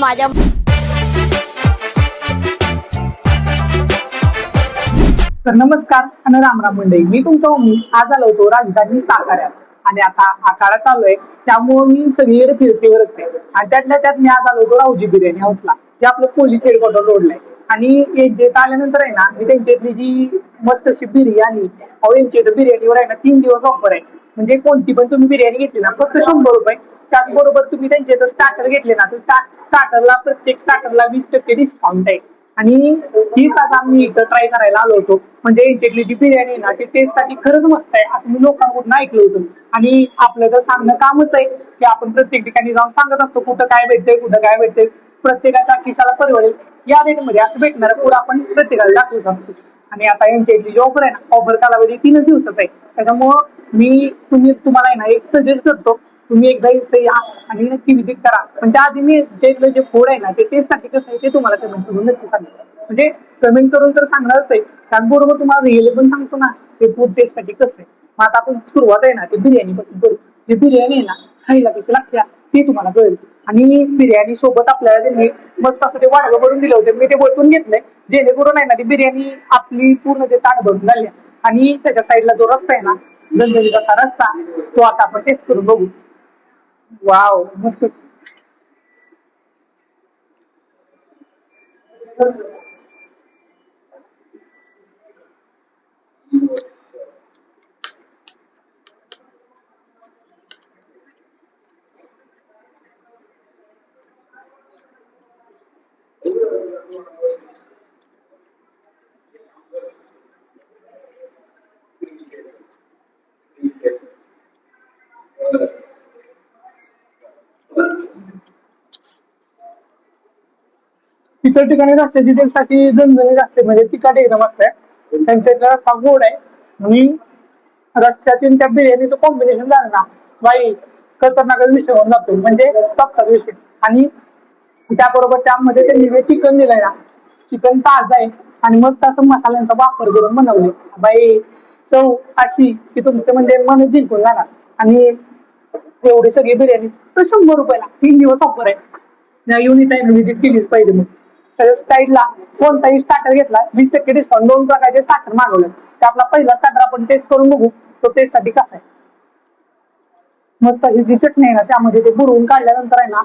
माझ्या तर नमस्कार आणि रामराम मंडळी, मी तुमचा मम्मी आज आलो होतो राजधानी साताऱ्यात. आणि आता आखाडा चालू आहे त्यामुळे मी सगळीकडे फिरतीवरच आहे. आणि त्यातल्या त्यात मी आज आलो होतो राऊजी बिर्याणी हाऊसला, जे आपलं पोलीस हेडक्वार्टर रोडला आहे. आणि जेत आल्यानंतर आहे ना, मी त्यांच्या इथली जी मस्त अशी बिर्याणी, यांच्या इथं बिर्याणीवर आहे ना 3 दिवस ऑफर आहे. म्हणजे कोणती पण तुम्ही बिर्याणी घेतली ना फक्त 100 रुपये. त्याचबरोबर तुम्ही त्यांच्या इथं स्टार्टर घेतले ना तर स्टार्टरला प्रत्येक स्टार्टरला 20% डिस्काउंट आहे. आणि ही आज आम्ही इथं ट्राय करायला आलो होतो. म्हणजे यांच्यातली जी बिर्याणी आहे ना ती टेस्ट साठी खरंच मस्त आहे असं मी लोकांकडून ऐकलं होतं. आणि आपलं तर सांगणं कामच आहे की आपण प्रत्येक ठिकाणी जाऊन सांगत असतो कुठं काय भेटतंय कुठं काय भेटतंय. प्रत्येकाच्या खिशाला परवडेल या रेट मध्ये असं भेटणार पुढे आपण प्रत्येकाला दाखवत असतो. आणि आता यांच्या इथली जी ऑफर आहे ना, ऑफर कालावधी 3 दिवसाचा आहे. त्याच्यामुळं तुम्हाला आहे ना एक सजेस्ट करतो, तुम्ही एकदा इथे या आणि नक्की विजिट करा. पण त्याआधी मी जे फूड आहे ना ते टेस्ट साठी कसं आहे ते तुम्हाला कमेंट करून नक्की सांगतो. म्हणजे कमेंट करून तर सांगणारच आहे, त्याचबरोबर तुम्हाला रिअली पण सांगतो ना ते फूड टेस्ट साठी कसं आहे. मग आता आपण सुरुवात आहे ना ते बिर्याणी पासून करू. जी बिर्याणी आहे ना खायला कशी लागते ते तुम्हाला कळेल. आणि बिर्याणी सोबत आपल्याला त्यांनी मस्त असं ते वाढवं करून दिलं होतं, मी ते वळतून घेतलंय जेणेकरून आहे ना ती बिर्याणी आपली पूर्ण ते ताट भरून झाली. आणि त्याच्या साईडला जो रस्सा आहे ना, झणझणीत असा रस्सा, तो आता आपण टेस्ट करून बघू. वाव, मस्त. तिखट ठिकाणी रस्त्याची टेस्टसाठी झणझणीत असते, म्हणजे तिखट एकदम असते. त्यांच्या इथला रस्सा गोड आहे. आणि रस्त्याची त्या बिर्याणीचं कॉम्बिनेशन झालं ना बाई, खतरनाकच विषय होऊन जातो, म्हणजे टपचा विषय. आणि त्याबरोबर त्यामध्ये त्यांनी जे चिकन दिलंय ना, चिकन ताजं आहे आणि मस्त असं मसाल्यांचा वापर करून बनवले बाई. चव अशी की तुमचं म्हणजे मन जिंकून जाणार. आणि एवढी सगळी बिर्याणी तर 100 रुपयाला 3 दिवस ऑफर आहे. येऊन इथं व्हिजिट केलीच पाहिजे. मग त्याच्या साईडला कोणताही स्टार्टर घेतला 20% डिस्काउंट, 2 प्रकारचे स्टार्टर मागवले. त्यातला पहिला स्टार्टर आपण टेस्ट करून बघू तो टेस्ट साठी कसा आहे. मस्त अशी जी चटणी आहे ना त्यामध्ये ते बुडवून काढल्यानंतर आहे ना,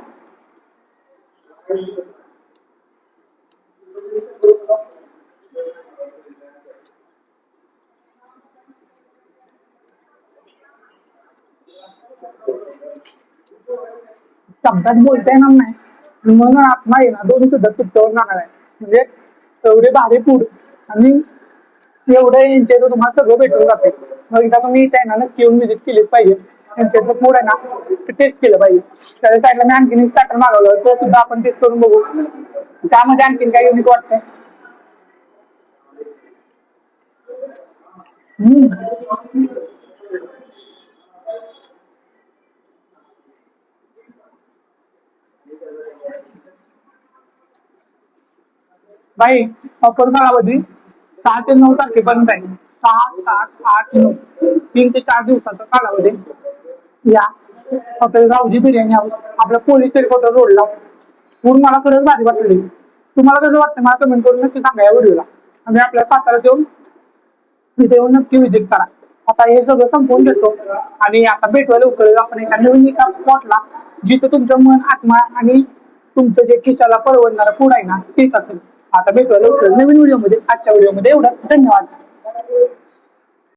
शब्दात बोलता येणार नाही, मग आत्मा आहे ना दोन्ही सुद्धा तुटच्यावर जाणार आहे. म्हणजे एवढे भारी फूड आणि एवढं यांच्या इथं तुम्हाला सगळं भेटून जाते. मग एकदा तुम्ही इथे ना नक्की येऊन व्हिजिट केलीच पाहिजे. यांच्यातलं फूड आहे ना ते टेस्ट केलं पाहिजे. त्याच्या साईडला मी आणखीन स्टार्टर मागवलं, तो सुद्धा आपण टेस्ट करून बघू त्यामध्ये आणखीन काय युनिक वाटतंय. बाई, ऑफर कालावधी 6 ते 9 तारखेपर्यंत आहे. 6, 7, 8, 9 3 ते 4 दिवसाचा कालावधी. या हॉटेल रावजी बिर्याणी हाऊस, आपल्या पोलीस हेडक्वार्टर रोडला. म्हणून मला खरंच भारी वाटली. तुम्हाला कसं वाटतं मला कमेंट करून नक्की सांगा या व्हिडिओला. आणि आपल्या साताऱ्यात येऊन तिथे येऊन नक्की व्हिजिट करा. आता हे सगळं संपवून घेतो आणि आता भेटूया लवकरच आपण एका स्पॉटला, जिथं तुमचं मन, आत्मा आणि तुमचं जे खिशाला परवडणारं फूड आहे ना तेच असेल. आता भेटूया लवकर नवीन व्हिडिओ मध्ये. आजच्या व्हिडिओ मध्ये एवढं, धन्यवाद.